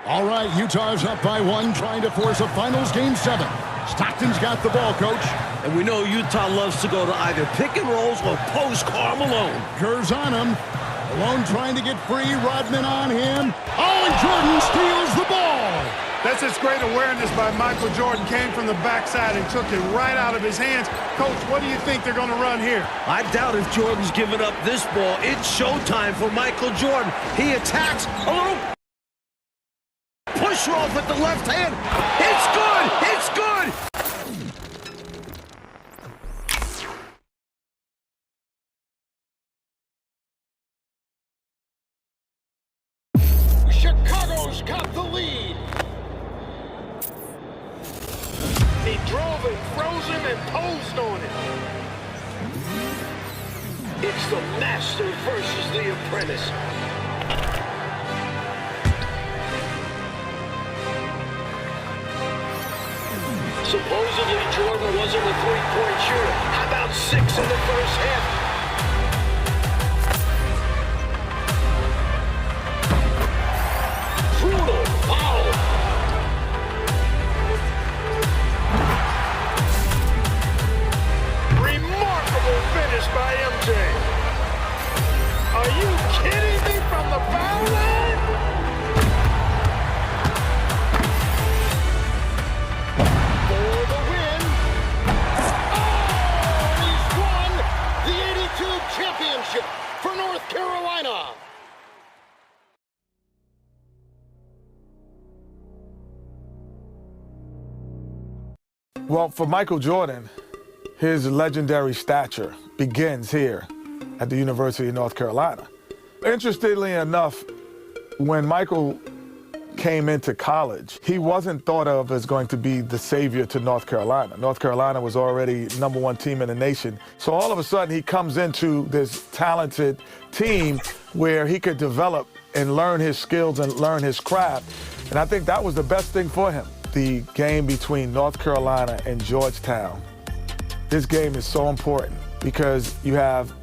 All right, Utah's up by 1, trying to force a finals game 7. Stockton's got the ball, coach. And we know Utah loves to go to either pick and rolls or post Karl Malone. Kerr's on him. Malone trying to get free. Rodman on him. Oh, and Jordan steals the ball. That's just great awareness by Michael Jordan. Came from the backside and took it right out of his hands. Coach, what do you think they're going to run here? I doubt if Jordan's giving up this ball. It's showtime for Michael Jordan. He attacks a little push off with the left hand. It's good! It's good! Chicago's got the lead. He drove it, frozen, and posed on it. It's the master versus the apprentice. Supposedly, Jordan wasn't a three-point shooter. How about 6 in the first half? Brutal foul. Remarkable finish by MJ. Are you kidding me from the foul line? For the win. Oh, and he's won the 82 championship for North Carolina. Well, for Michael Jordan, his legendary stature begins here at the University of North Carolina. Interestingly enough, when Michael came into college, he wasn't thought of as going to be the savior to North Carolina. North Carolina was already #1 team in the nation. So all of a sudden, he comes into this talented team where he could develop and learn his skills and learn his craft. And I think that was the best thing for him. The game between North Carolina and Georgetown. This game is so important because you have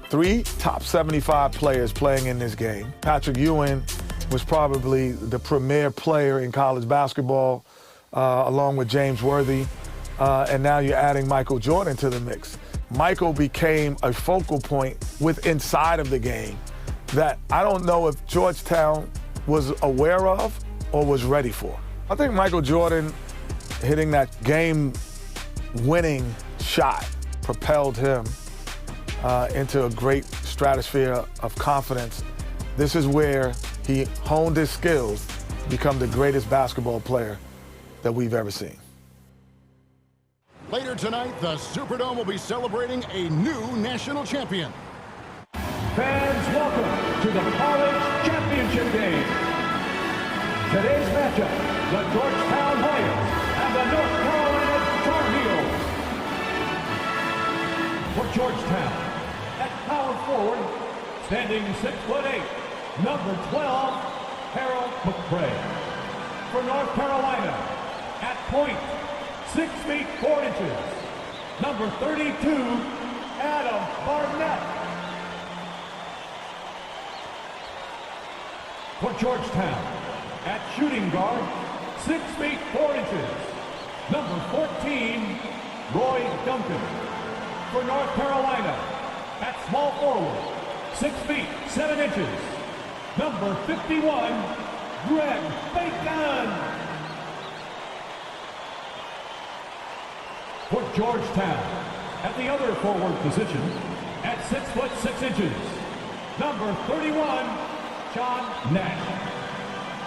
3 top 75 players playing in this game. Patrick Ewing was probably the premier player in college basketball, along with James Worthy, and now you're adding Michael Jordan to the mix. Michael became a focal point inside of the game that I don't know if Georgetown was aware of or was ready for. I think Michael Jordan hitting that game-winning shot propelled him into a great stratosphere of confidence. This is where he honed his skills to become the greatest basketball player that we've ever seen. Later tonight, the Superdome will be celebrating a new national champion. Fans, welcome to the College Championship Game. Today's matchup, the Georgetown Hoyas and the North Carolina Tar Heels. For Georgetown, at power forward, standing 6'8", number 12, Harold McCray. For North Carolina, at point, 6 feet 4 inches, number 32, Adam Barnett. For Georgetown, at shooting guard, 6 feet 4 inches, number 14, Roy Duncan. For North Carolina, at small forward, 6 feet 7 inches, number 51, Greg Bacon. For Georgetown, at the other forward position, at 6'6", number 31, John Nash.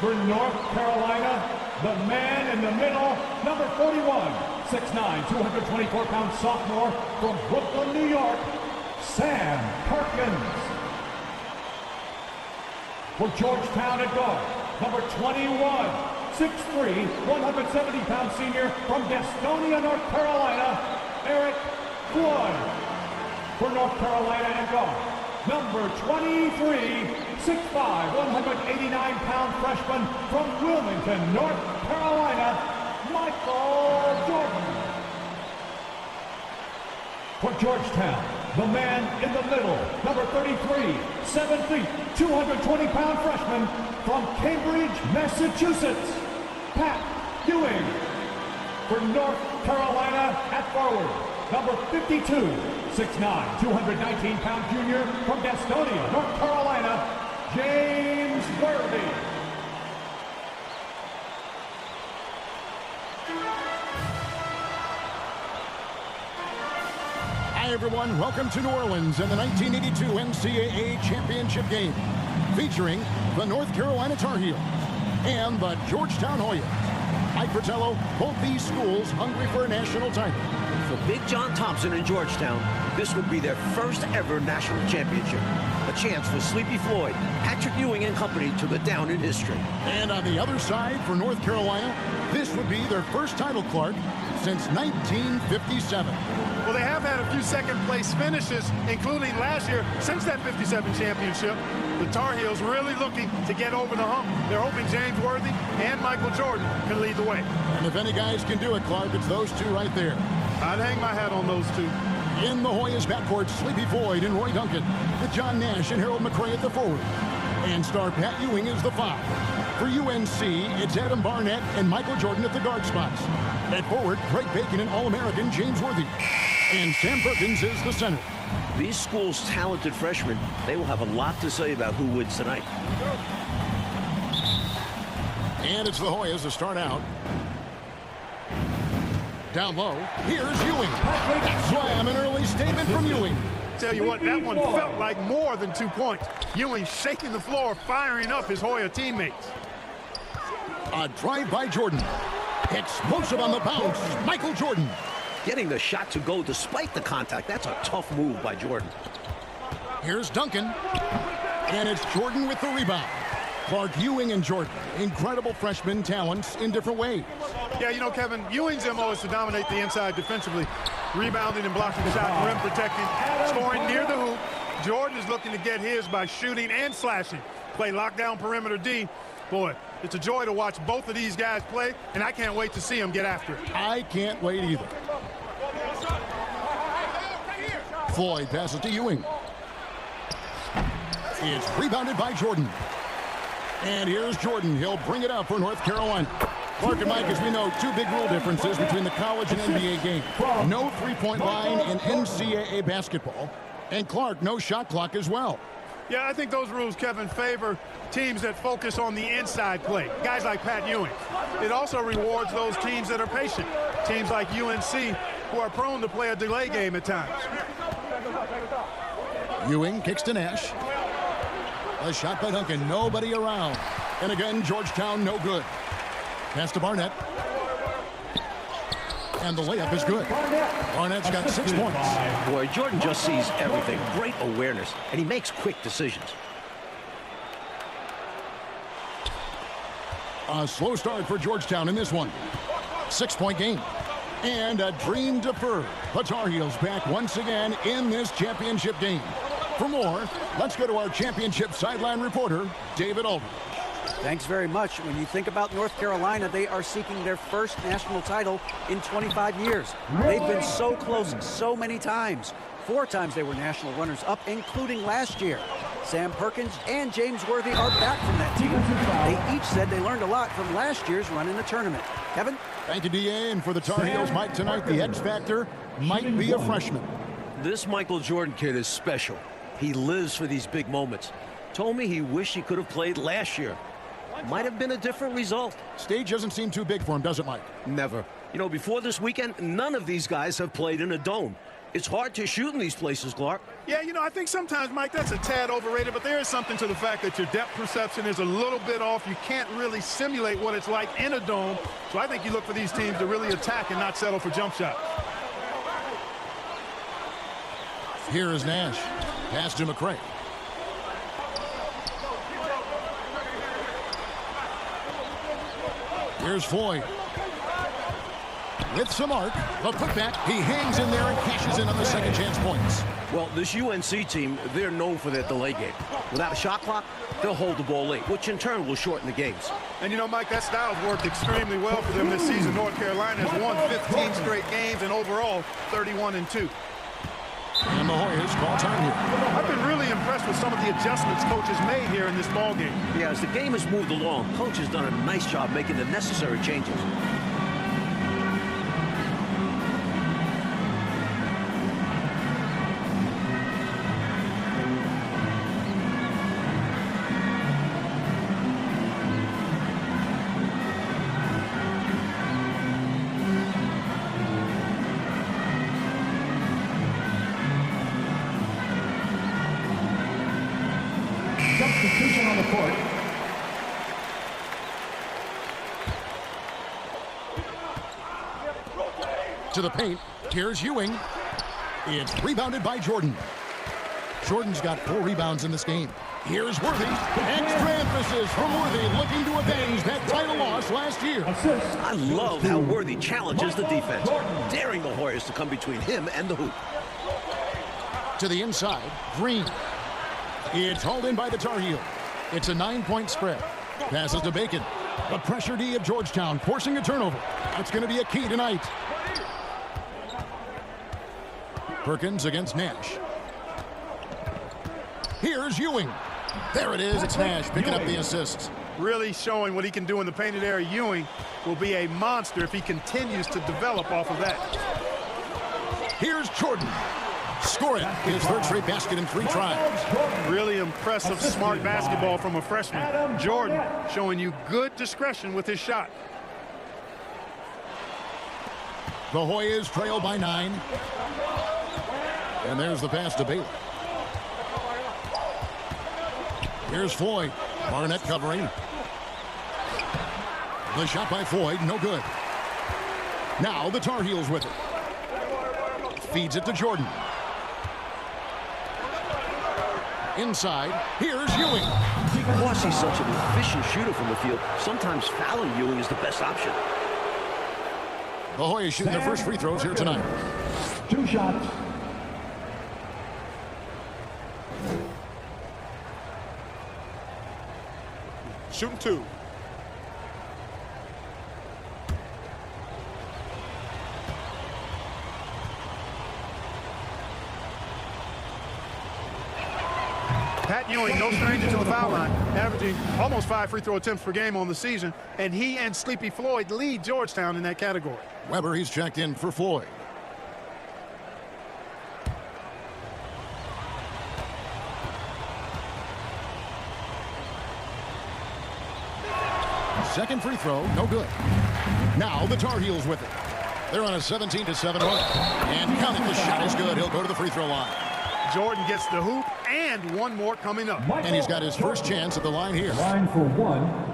For North Carolina, the man in the middle, number 41, 6'9", 224-pound sophomore from Brooklyn, New York, Sam Perkins. For Georgetown at guard, number 21, 6'3", 170-pound senior from Gastonia, North Carolina, Eric Floyd. For North Carolina at guard, number 23, 6'5", 189-pound freshman from Wilmington, North Carolina, Michael Jordan. For Georgetown, the man in the middle, number 33, 7 feet, 220-pound freshman from Cambridge, Massachusetts, Pat Ewing. For North Carolina at forward, number 52, 6'9", 219-pound junior from Gastonia, North Carolina, James Worthy. Hi, everyone. Welcome to New Orleans and the 1982 NCAA Championship game, featuring the North Carolina Tar Heels and the Georgetown Hoyas. Mike Fratello, both these schools hungry for a national title. For Big John Thompson in Georgetown, this would be their first ever national championship. A chance for Sleepy Floyd, Patrick Ewing and company to go down in history. And on the other side, for North Carolina, this would be their first title, Clark, since 1957. Well, they have had a few second-place finishes, including last year, since that 57 championship. The Tar Heels really looking to get over the hump. They're hoping James Worthy and Michael Jordan can lead the way. And if any guys can do it, Clark, it's those two right there. I'd hang my hat on those two. In the Hoyas backcourt, Sleepy Floyd and Roy Duncan, with John Nash and Harold McRae at the forward. And star Pat Ewing is the 5. For UNC, it's Adam Barnett and Michael Jordan at the guard spots. At forward, Greg Bacon and All-American James Worthy. And Sam Perkins is the center. These schools' talented freshmen, they will have a lot to say about who wins tonight. And it's the Hoyas to start out. Down low, here's Ewing. Slam, an early statement from Ewing. Tell you what, that one felt like more than 2 points. Ewing shaking the floor, firing up his Hoya teammates. A drive by Jordan. Explosive on the bounce, Michael Jordan. Getting the shot to go despite the contact, that's a tough move by Jordan. Here's Duncan. And it's Jordan with the rebound. Clark, Ewing and Jordan, incredible freshman talents in different ways. Yeah, you know, Kevin, Ewing's MO is to dominate the inside defensively, rebounding and blocking the shot, rim protecting, scoring near the hoop. Jordan is looking to get his by shooting and slashing. Play lockdown perimeter D. Boy, it's a joy to watch both of these guys play, and I can't wait to see them get after it. I can't wait either. Floyd passes to Ewing. It's rebounded by Jordan. And here's Jordan. He'll bring it up for North Carolina. Clark and Mike, as we know, two big rule differences between the college and NBA game. No three-point line in NCAA basketball. And Clark, no shot clock as well. Yeah, I think those rules, Kevin, favor teams that focus on the inside play. Guys like Pat Ewing. It also rewards those teams that are patient. Teams like UNC who are prone to play a delay game at times. Ewing kicks to Nash. A shot by Duncan, nobody around. And again, Georgetown, no good. Pass to Barnett. And the layup is good. Barnett's got 6 points. Boy, Jordan just sees everything. Great awareness, and he makes quick decisions. A slow start for Georgetown in this one. 6-point game. And a dream deferred. The Tar Heels back once again in this championship game. For more, let's go to our championship sideline reporter, David Aldridge. Thanks very much. When you think about North Carolina, they are seeking their first national title in 25 years. They've been so close so many times. 4 times they were national runners-up, including last year. Sam Perkins and James Worthy are back from that team. They each said they learned a lot from last year's run in the tournament. Kevin? Thank you, DA. And for the Tar Heels, Mike, tonight, the X factor might be a freshman. This Michael Jordan kid is special. He lives for these big moments. Told me he wished he could have played last year. Might have been a different result. Stage doesn't seem too big for him, does it, Mike? Never. You know, before this weekend, none of these guys have played in a dome. It's hard to shoot in these places, Clark. Yeah, you know, I think sometimes, Mike, that's a tad overrated, but there is something to the fact that your depth perception is a little bit off. You can't really simulate what it's like in a dome. So I think you look for these teams to really attack and not settle for jump shots. Here is Nash. Pass to McRae. Here's Floyd. With some arc, the putback, he hangs in there and cashes in on the second chance points. Well, this UNC team, they're known for their delay game. Without a shot clock, they'll hold the ball late, which in turn will shorten the games. And you know, Mike, that style's worked extremely well for them this season. North Carolina has won 15 straight games and overall 31-2. And the Hoyas call time here. I've been really impressed with some of the adjustments coaches made here in this ball game. Yeah, as the game has moved along, coach has done a nice job making the necessary changes. Substitution on the court. To the paint. Here's Ewing. It's rebounded by Jordan. Jordan's got 4 rebounds in this game. Here's Worthy. Extra emphasis from Worthy, looking to avenge that title loss last year. I love how Worthy challenges the defense, daring the Hoyas to come between him and the hoop. To the inside, Green. It's hauled in by the Tar Heel. It's a 9-point spread. Passes to Bacon. The pressure D of Georgetown forcing a turnover. That's going to be a key tonight. Perkins against Nash. Here's Ewing. There it is. It's Nash picking up the assists. Really showing what he can do in the painted area. Ewing will be a monster if he continues to develop off of that. Here's Jordan. Scoring his third straight basket in 3 tries. Really impressive, smart basketball from a freshman. Jordan showing you good discretion with his shot. The Hoyas trail by 9. And there's the pass to Bailey. Here's Floyd. Barnett covering. The shot by Floyd, no good. Now the Tar Heels with it. Feeds it to Jordan. Inside, here's Ewing. Because he's such an efficient shooter from the field, sometimes fouling Ewing is the best option. The Hoyas shooting their first free throws here tonight. 2 shots. Shooting 2. Pat Ewing, no stranger to the foul line, averaging almost 5 free throw attempts per game on the season, and he and Sleepy Floyd lead Georgetown in that category. Weber, he's checked in for Floyd. Second free throw, no good. Now the Tar Heels with it. They're on a 17-7 run. And counting, the shot is good. He'll go to the free throw line. Jordan gets the hoop and one more coming up. And he's got his first chance at the line here. Line for 1.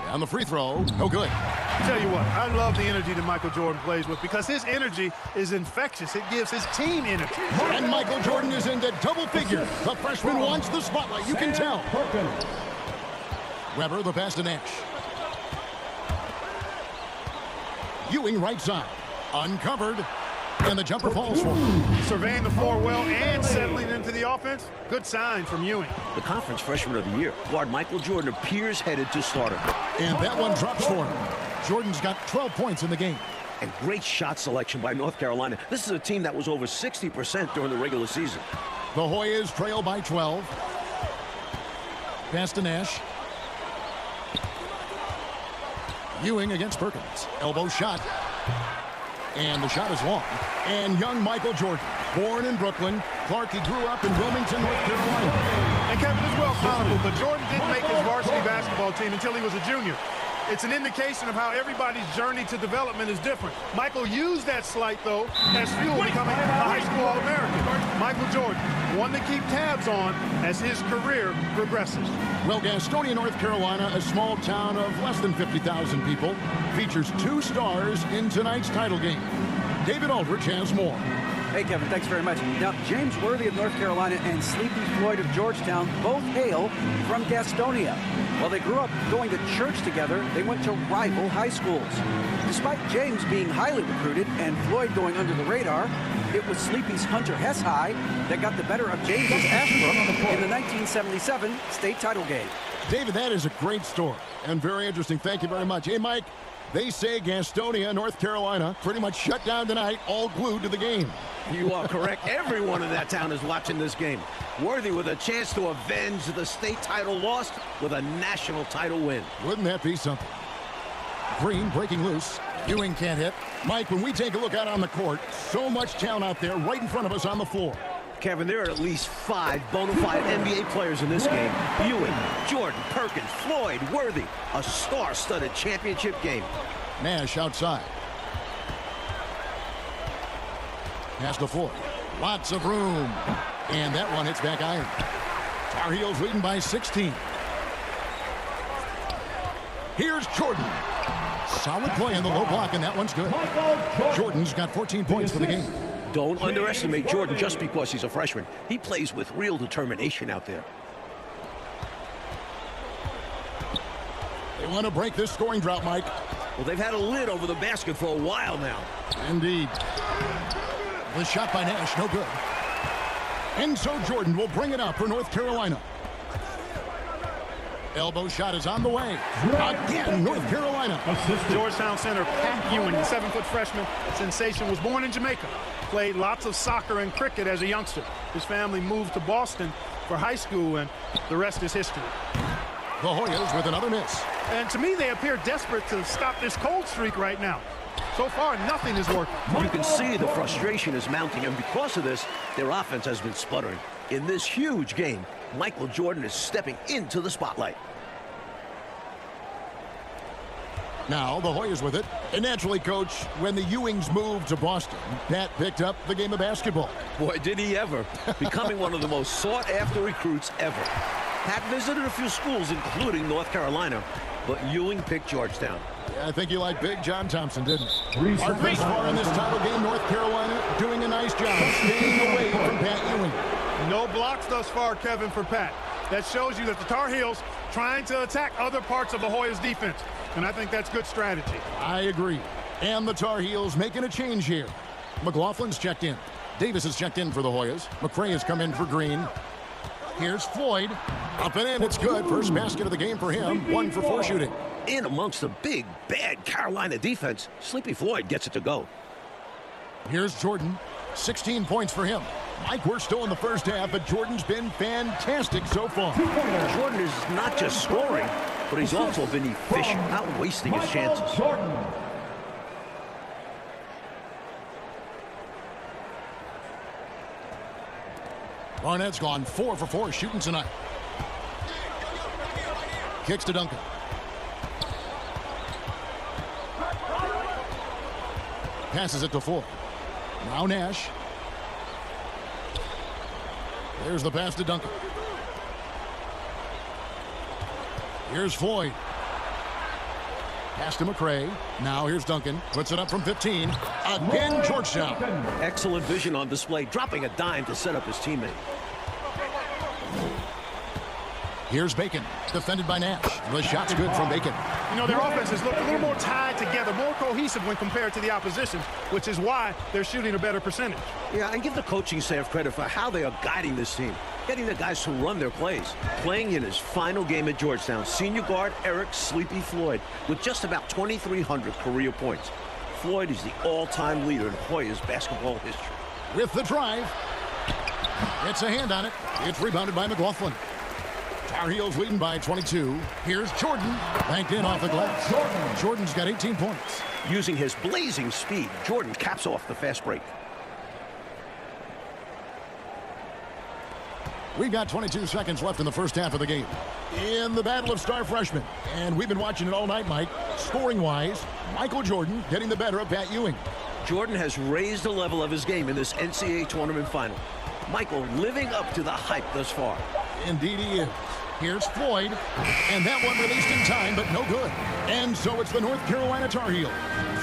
On the free throw, no good. Tell you what, I love the energy that Michael Jordan plays with because his energy is infectious. It gives his team energy. And Michael Jordan is into double figures. The freshman wants the spotlight, you can tell. Weber, the pass to Nash. Ewing right side, uncovered, and the jumper falls for him. Surveying the floor well and settling into the offense, good sign from Ewing. The conference freshman of the year, guard Michael Jordan appears headed to starter. And that one drops for him. Jordan's got 12 points in the game. And great shot selection by North Carolina. This is a team that was over 60% during the regular season. The Hoyas trail by 12. Pass to Nash. Ewing against Perkins. Elbow shot. And the shot is long. And young Michael Jordan, born in Brooklyn. Clark, he grew up in Wilmington, North Carolina. And Kevin is well chronicled, but Jordan didn't make his varsity basketball team until he was a junior. It's an indication of how everybody's journey to development is different. Michael used that slight, though, as fuel becoming a high school All-American. Michael Jordan, one to keep tabs on as his career progresses. Well, Gastonia, North Carolina, a small town of less than 50,000 people, features 2 stars in tonight's title game. David Aldridge has more. Hey, Kevin, thanks very much. Now, James Worthy of North Carolina and Sleepy Floyd of Georgetown both hail from Gastonia. While they grew up going to church together, they went to rival high schools. Despite James being highly recruited and Floyd going under the radar, It was Sleepy's Hunter Hess High that got the better of James's Ashbrook in the 1977 state title game. David, that is a great story and very interesting. Thank you very much. Hey, Mike, they say Gastonia, North Carolina, pretty much shut down tonight, all glued to the game. You are correct. Everyone in that town is watching this game. Worthy with a chance to avenge the state title lost with a national title win. Wouldn't that be something? Green breaking loose. Ewing can't hit. Mike, when we take a look out on the court, so much talent out there right in front of us on the floor. Kevin, there are at least 5 bona fide NBA players in this game. Ewing, Jordan, Perkins, Floyd, Worthy. A star-studded championship game. Nash outside. Pass to Floyd. Lots of room. And that one hits back iron. Tar Heels leading by 16. Here's Jordan. Solid play in the low block, and that one's good. Jordan's got 14 points for the game. Don't underestimate Jordan just because he's a freshman. He plays with real determination out there. They want to break this scoring drought, Mike. Well, they've had a lid over the basket for a while now. Indeed. The shot by Nash, no good. And so Jordan will bring it up for North Carolina. Elbow shot is on the way. Again, North Carolina. Georgetown center Pat Ewing, the 7-foot freshman sensation, was born in Jamaica. Played lots of soccer and cricket as a youngster. His family moved to Boston for high school, and the rest is history. The Hoyas with another miss. And to me, they appear desperate to stop this cold streak right now. So far, nothing is working. You can see the frustration is mounting, and because of this, their offense has been sputtering. In this huge game, Michael Jordan is stepping into the spotlight. Now the Hoyas with it. And naturally, Coach, when the Ewings moved to Boston, Pat picked up the game of basketball. Boy, did he ever. Becoming one of the most sought-after recruits ever. Pat visited a few schools, including North Carolina, but Ewing picked Georgetown. Yeah, I think you liked Big John Thompson, didn't you? Our thus far in this title game, North Carolina doing a nice job staying away from Pat Ewing. No blocks thus far, Kevin, for Pat. That shows you that the Tar Heels trying to attack other parts of the Hoyas' defense, and I think that's good strategy. I agree. And the Tar Heels making a change here. McLaughlin's checked in. Davis has checked in for the Hoyas. McCray has come in for Green. Here's Floyd. Up and in. It's good. First basket of the game for him. 1 for 4 shooting. In amongst the big, bad Carolina defense, Sleepy Floyd gets it to go. Here's Jordan. 16 points for him. Mike, we're still in the first half, but Jordan's been fantastic so far. Jordan is not just scoring, but he's also been efficient, not wasting his chances. Barnett's gone 4 for 4 shooting tonight. Kicks to Duncan. Passes it to Floyd. Now Nash. There's the pass to Duncan. Here's Floyd. Pass to McCray. Now here's Duncan. Puts it up from 15. Again, Georgetown. Excellent vision on display, dropping a dime to set up his teammate. Here's Bacon, defended by Nash. The shot's good from Bacon. You know, their offenses look a little more tied together, more cohesive when compared to the opposition, which is why they're shooting a better percentage. Yeah, and give the coaching staff credit for how they are guiding this team, getting the guys to run their plays. Playing in his final game at Georgetown, senior guard Eric Sleepy Floyd with just about 2,300 career points. Floyd is the all-time leader in Hoyas basketball history. With the drive. It's a hand on it. It's rebounded by McLaughlin. Tar Heels leading by 22. Here's Jordan. Banked in off the glass. Jordan's got 18 points. Using his blazing speed, Jordan caps off the fast break. We've got 22 seconds left in the first half of the game. In the battle of star freshmen. And we've been watching it all night, Mike. Scoring-wise, Michael Jordan getting the better of Pat Ewing. Jordan has raised the level of his game in this NCAA tournament final. Michael living up to the hype thus far. Indeed he is. Here's Floyd, and that one released in time, but no good. And so it's the North Carolina Tar Heels,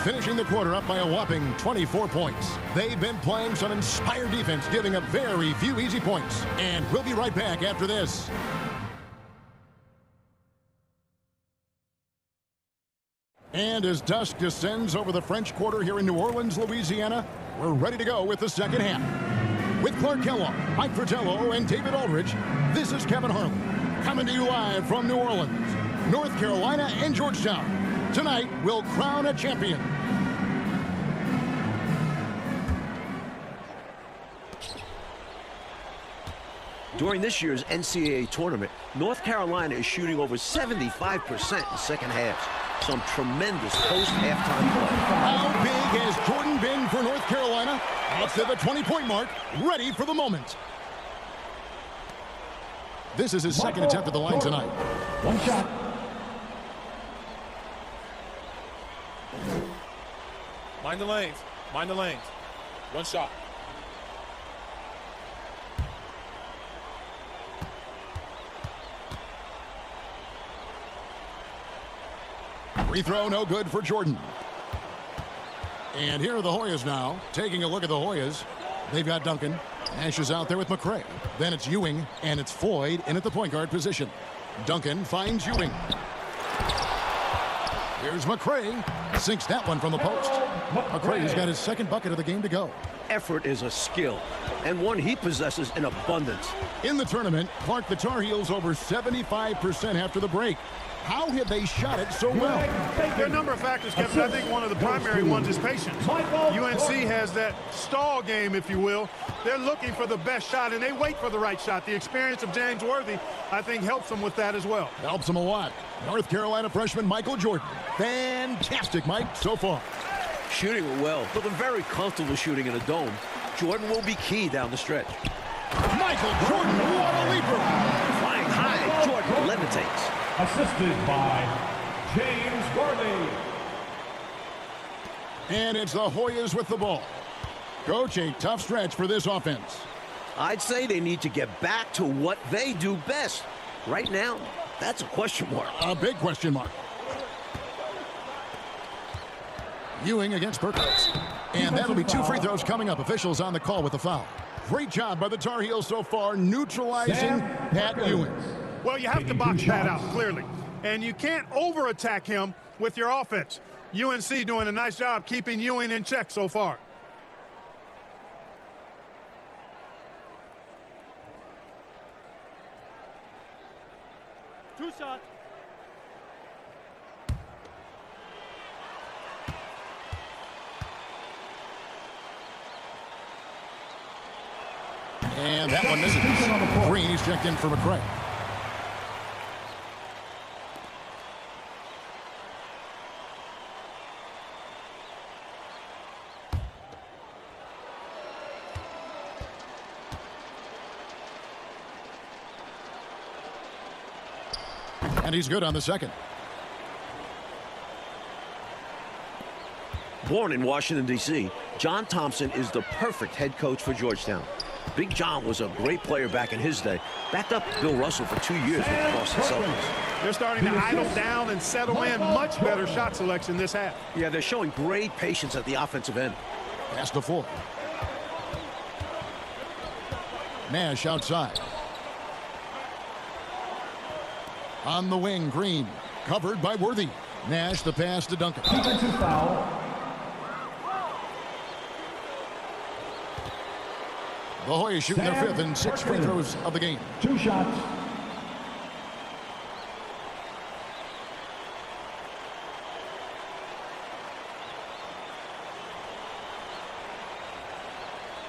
finishing the quarter up by a whopping 24 points. They've been playing some inspired defense, giving up very few easy points. And we'll be right back after this. And as dusk descends over the French Quarter here in New Orleans, Louisiana, We're ready to go with the second half. With Clark Kellogg, Mike Fratello, and David Aldridge, this is Kevin Harlan, coming to you live from New Orleans, North Carolina, and Georgetown. Tonight, we'll crown a champion. During this year's NCAA tournament, North Carolina is shooting over 75% in second halves. Some tremendous post-halftime play. How big has Jordan been for North Carolina? Up to the 20-point mark, ready for the moment. This is his second attempt at the line tonight. One shot. Mind the lanes. Mind the lanes. One shot. Free throw, no good for Jordan. And here are the Hoyas now. Taking a look at the Hoyas. They've got Duncan. Nash is out there with McCray. Then it's Ewing, and it's Floyd in at the point guard position. Duncan finds Ewing. Here's McCray. Sinks that one from the post. McCray's got his second bucket of the game to go. Effort is a skill, and one he possesses in abundance. In the tournament, Clark, the Tar Heels over 75% after the break. How have they shot it so well? There are a number of factors, Kevin. I think one of the primary ones is patience. UNC has that stall game, if you will. They're looking for the best shot, and they wait for the right shot. The experience of James Worthy, I think, helps them with that as well. Helps them a lot. North Carolina freshman Michael Jordan. Fantastic, Mike, so far. Shooting it well, looking very comfortable shooting in a dome. Jordan will be key down the stretch. Michael Jordan, what a leaper! Flying high, Jordan levitates. Assisted by James Worthy. And it's the Hoyas with the ball. Coach, a tough stretch for this offense. I'd say they need to get back to what they do best. Right now, that's a question mark. A big question mark. Ewing against Perkins. And that'll be 2 free throws coming up. Officials on the call with the foul. Great job by the Tar Heels so far, neutralizing Pat Ewing. Well, you have to box Pat out, clearly. And you can't over-attack him with your offense. UNC doing a nice job keeping Ewing in check so far. Two shots. And that one misses. Green is checked in for McCray. And he's good on the second. Born in Washington, D.C., John Thompson is the perfect head coach for Georgetown. Big John was a great player back in his day. Backed up Bill Russell for 2 years with the Boston Celtics. They're starting to idle down and settle in. Much better shot selection this half. Yeah, they're showing great patience at the offensive end. Pass to Floyd. Nash outside. On the wing, Green. Covered by Worthy. Nash the pass to Duncan. Defensive foul. The Hoyas shooting their 5th and 6 free throws of the game. 2 shots.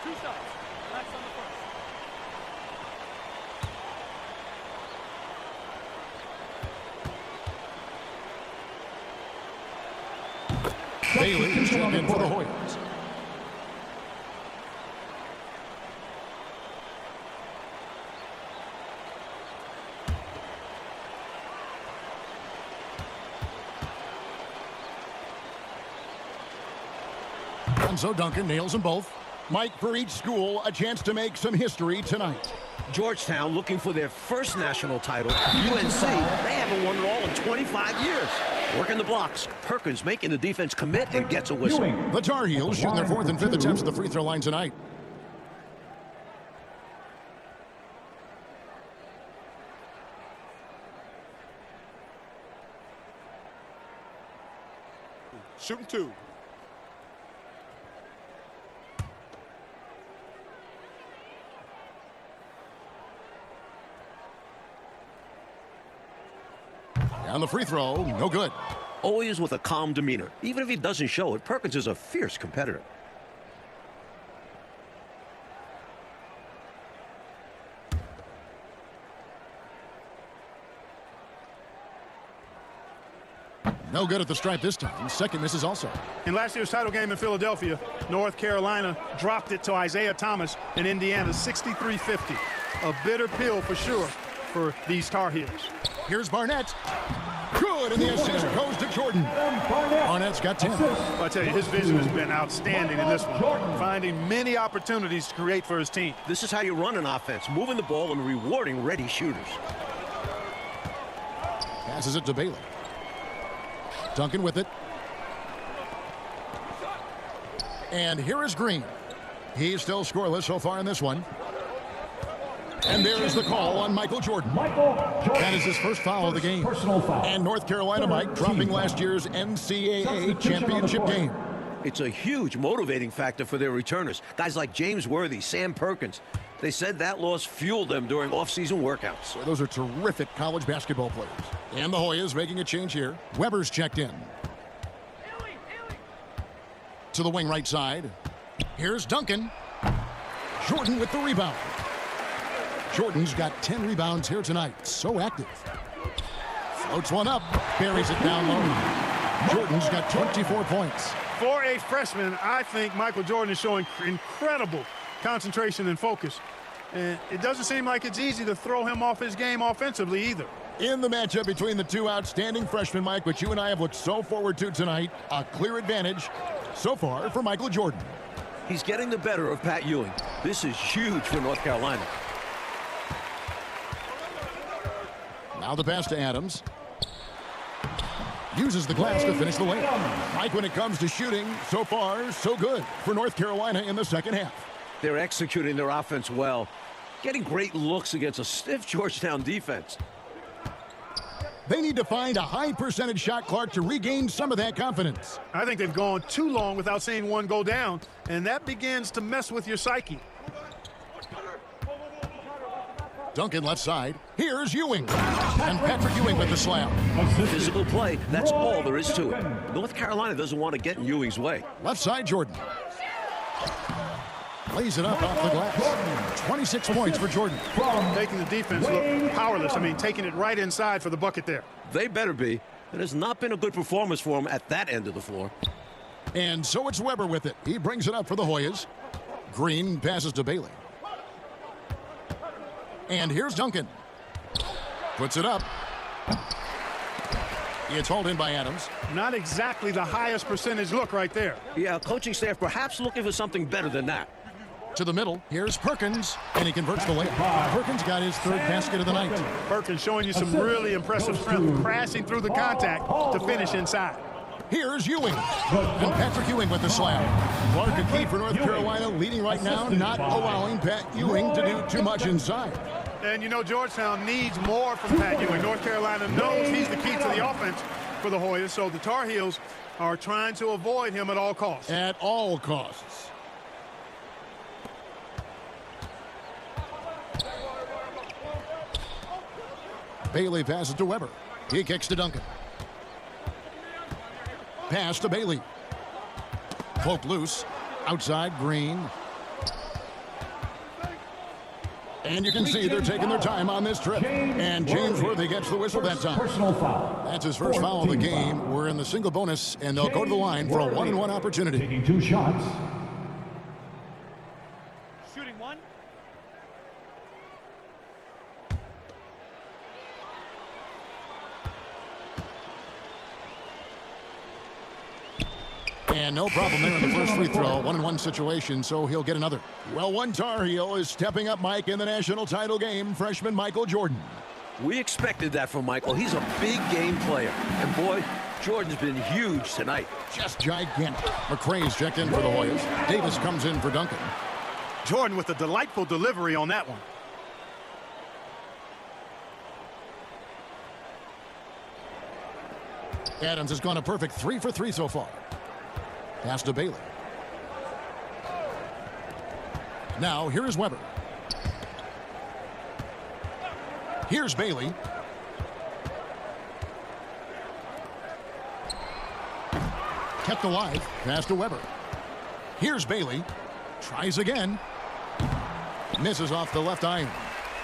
Two shots. Max on the first. Bailey is checked in for the Hoyas. And so Duncan nails them both. Mike, for each school, a chance to make some history tonight. Georgetown looking for their first national title. UNC, they haven't won it all in 25 years. Working the blocks. Perkins making the defense commit and gets a whistle. The Tar Heels shooting their 4th and 5th attempts at the free throw line tonight. Shooting 2. And the free throw, no good. Always with a calm demeanor. Even if he doesn't show it, Perkins is a fierce competitor. No good at the stripe this time. Second misses also. In last year's title game in Philadelphia, North Carolina dropped it to Isaiah Thomas in Indiana, 63-50. A bitter pill for sure for these Tar Heels. Here's Barnett. Good, and the assist goes to Jordan. Barnett's got 10. Well, I tell you, his vision has been outstanding in this one, finding many opportunities to create for his team. This is how you run an offense, moving the ball and rewarding ready shooters. Passes it to Bailey. Duncan with it. And here is Green. He's still scoreless so far in this one. And there's the call on Michael Jordan. That is his first foul of the game. And North Carolina, Mike, dropping last year's NCAA championship game. It's a huge motivating factor for their returners. Guys like James Worthy, Sam Perkins. They said that loss fueled them during off-season workouts. So those are terrific college basketball players. And the Hoyas making a change here. Weber's checked in. To the wing right side. Here's Duncan. Jordan with the rebound. Jordan's got 10 rebounds here tonight. So active. Floats one up. Buries it down low. Jordan's got 24 points. For a freshman, I think Michael Jordan is showing incredible concentration and focus. And it doesn't seem like it's easy to throw him off his game offensively either. In the matchup between the two outstanding freshmen, Mike, which you and I have looked so forward to tonight, a clear advantage so far for Michael Jordan. He's getting the better of Pat Ewing. This is huge for North Carolina. Now the pass to Adams. Uses the glass to finish the layup. Mike, when it comes to shooting, so far, so good for North Carolina in the second half. They're executing their offense well, getting great looks against a stiff Georgetown defense. They need to find a high percentage shot, Clark, to regain some of that confidence. I think they've gone too long without seeing one go down, and that begins to mess with your psyche. Duncan left side. Here's Ewing. And Patrick Ewing with the slam. Physical play, that's all there is to it. North Carolina doesn't want to get in Ewing's way. Left side, Jordan. Lays it up off the glass. 26 points for Jordan. Making the defense look powerless. I mean, taking it right inside for the bucket there. They better be. It has not been a good performance for him at that end of the floor. And so it's Weber with it. He brings it up for the Hoyas. Green passes to Bailey. And here's Duncan. Puts it up. It's hauled in by Adams. Not exactly the highest percentage look right there. Yeah, coaching staff perhaps looking for something better than that. To the middle, here's Perkins, and he converts the layup. Perkins got his third basket of the night. Perkins showing you some really impressive strength, crashing through the contact to finish inside. Here's Ewing, and Patrick Ewing with the slam. Clark, a key for North Carolina, leading right now, not allowing Pat Ewing to do too much inside. And you know Georgetown needs more from Pat Ewing. North Carolina knows he's the key to the offense for the Hoyas, so the Tar Heels are trying to avoid him at all costs. At all costs. Bailey passes to Weber. He kicks to Duncan. Pass to Bailey. Cloak loose. Outside, Green. And you can see they're taking their time on this trip. And James Worthy gets the whistle that time. That's his first foul of the game. We're in the single bonus, and they'll go to the line for a 1-and-1 opportunity. Taking 2 shots. Shooting one. And no problem there in the first free throw. 1-and-1 situation, so he'll get another. Well, one Tar Heel is stepping up, Mike, in the national title game. Freshman Michael Jordan. We expected that from Michael. He's a big game player. And boy, Jordan's been huge tonight. Just gigantic. McCray's checked in for the Hoyas. Davis comes in for Duncan. Jordan with a delightful delivery on that one. Adams has gone a perfect 3 for 3 so far. Pass to Bailey. Now, here is Weber. Here's Bailey. Kept alive. Pass to Weber. Here's Bailey. Tries again. Misses off the left iron.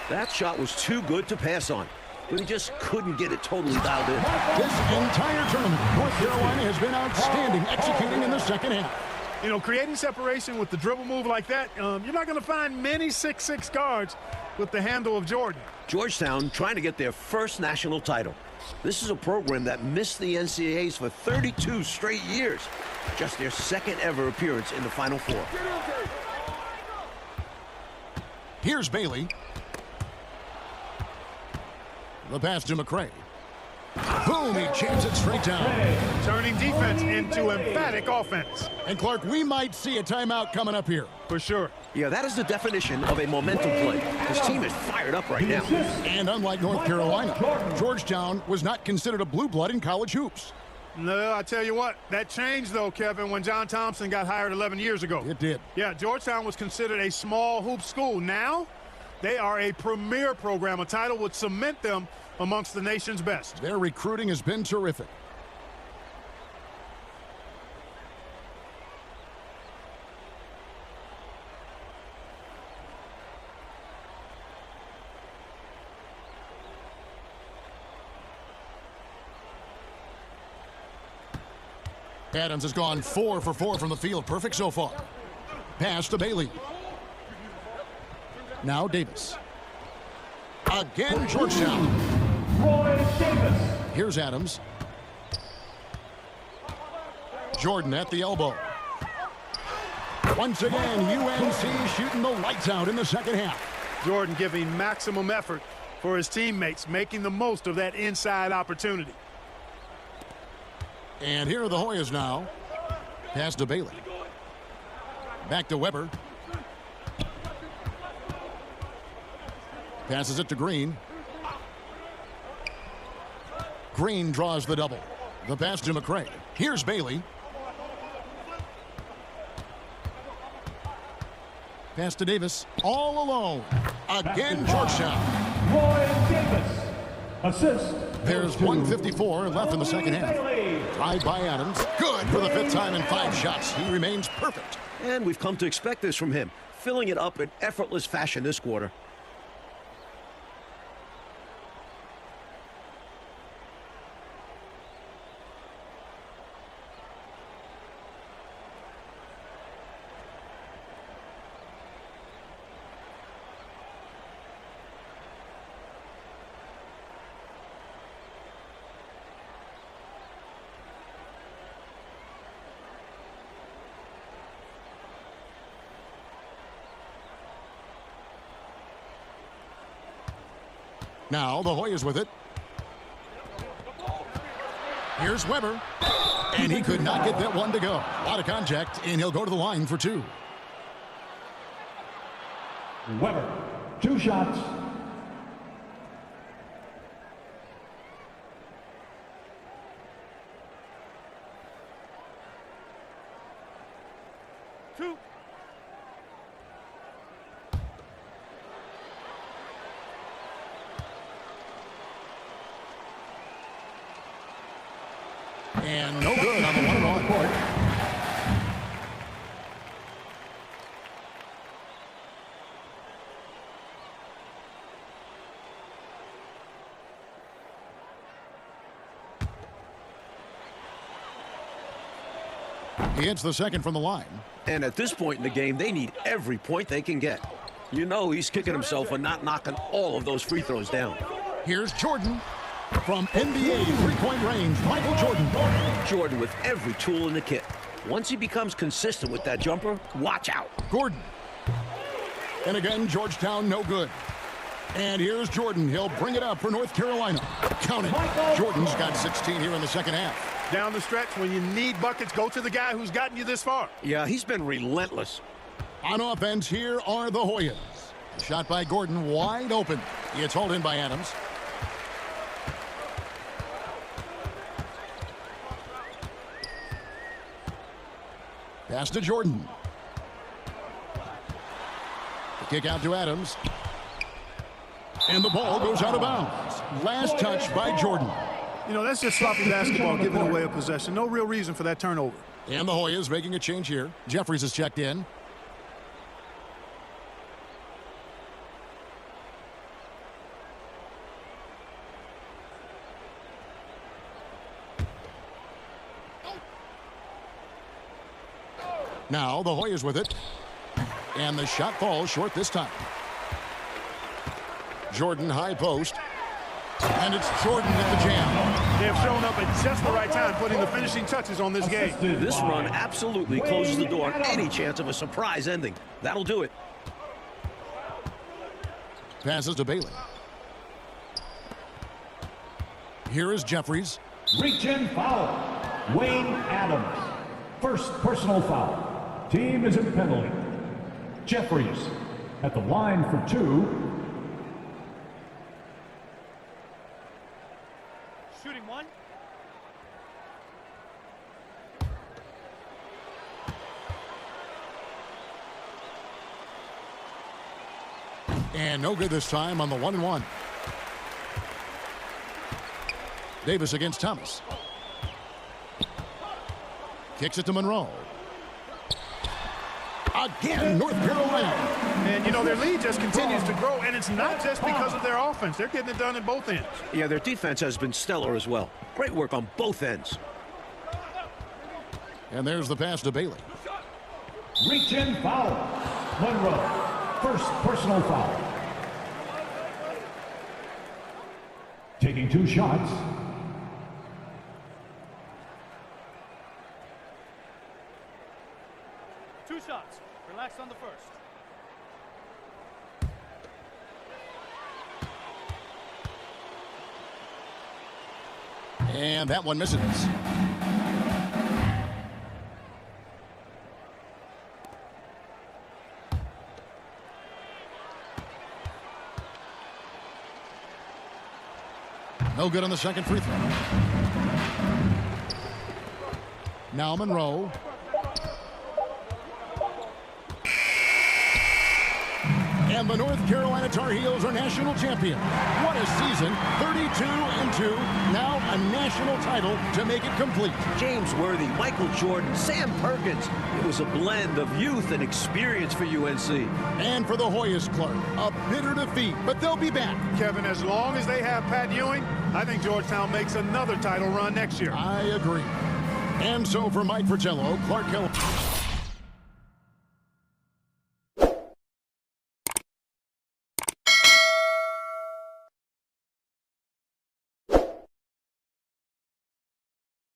That shot was too good to pass on, but he just couldn't get it totally dialed in. This entire tournament, North Carolina has been outstanding executing in the second half. You know, creating separation with the dribble move like that, you're not going to find many 6'6" guards with the handle of Jordan. Georgetown trying to get their first national title. This is a program that missed the NCAAs for 32 straight years. Just their second ever appearance in the Final Four. Here's Bailey. The pass to McCray. Boom, he jams it straight down. Turning defense into emphatic offense. And Clark, we might see a timeout coming up here. For sure. Yeah, that is the definition of a momentum play. His team is fired up right now. And unlike North Carolina, Georgetown was not considered a blue blood in college hoops. No, I tell you what, that changed though, Kevin, when John Thompson got hired 11 years ago. It did. Yeah, Georgetown was considered a small hoop school. Now, they are a premier program. A title would cement them amongst the nation's best. Their recruiting has been terrific. Adams has gone 4 for 4 from the field. Perfect so far. Pass to Bailey. Now Davis. Again, Georgetown. Here's Adams. Jordan at the elbow. Once again, UNC shooting the lights out in the second half. Jordan giving maximum effort for his teammates, making the most of that inside opportunity. And here are the Hoyas now. Pass to Bailey. Back to Weber. Passes it to Green. Green draws the double. The pass to McCray. Here's Bailey. Pass to Davis. All alone. Again, Georgetown. Roy Davis. Assist. There's 1:54 left in the second half. Tied by Adams. Good for the 5th time in 5 shots. He remains perfect. And we've come to expect this from him, filling it up in effortless fashion this quarter. Now the Hoyas with it. Here's Weber. And he could not get that one to go. A lot of contact, and he'll go to the line for 2. Weber, 2 shots. And no good on the one-and-on court. He hits the second from the line. And at this point in the game, they need every point they can get. You know he's kicking himself for not knocking all of those free throws down. Here's Jordan. From NBA three-point range, Michael Jordan. Jordan with every tool in the kit. Once he becomes consistent with that jumper, watch out. Gordon. And again, Georgetown no good. And here's Jordan. He'll bring it up for North Carolina. Count it. Jordan's got 16 here in the second half. Down the stretch, when you need buckets, go to the guy who's gotten you this far. Yeah, he's been relentless. On offense, here are the Hoyas. Shot by Gordon, wide open. It's hauled in by Adams. Pass to Jordan. The kick out to Adams. And the ball goes out of bounds. Last touch by Jordan. You know, that's just sloppy basketball, giving away a possession. No real reason for that turnover. And the Hoyas making a change here. Jeffries is checked in. Now the Hoyas with it. And the shot falls short this time. Jordan high post. And it's Jordan at the jam. They have shown up at just the right time, putting the finishing touches on this game. This run absolutely closes the door on any chance of a surprise ending. That'll do it. Passes to Bailey. Here is Jeffries. Reach in foul. Wayne Adams. First personal foul. Team is in penalty. Jeffries at the line for 2. Shooting one. And no good this time on the 1-and-1. Davis against Thomas. Kicks it to Monroe. Again, North Carolina. And, you know, their lead just continues to grow, and it's not just because of their offense. They're getting it done in both ends. Yeah, their defense has been stellar as well. Great work on both ends. And there's the pass to Bailey. Reach in foul. Monroe. First personal foul. Taking 2 shots. Two shots. Relax on the first. And that one misses. No good on the second free throw. Now Monroe. And the North Carolina Tar Heels are national champion. What a season, 32-2. Now a national title to make it complete. James Worthy, Michael Jordan, Sam Perkins. It was a blend of youth and experience for UNC. And for the Hoyas, Clark, a bitter defeat, but they'll be back. Kevin, as long as they have Pat Ewing, I think Georgetown makes another title run next year. I agree. And so for Mike Fratello, Clark Hill.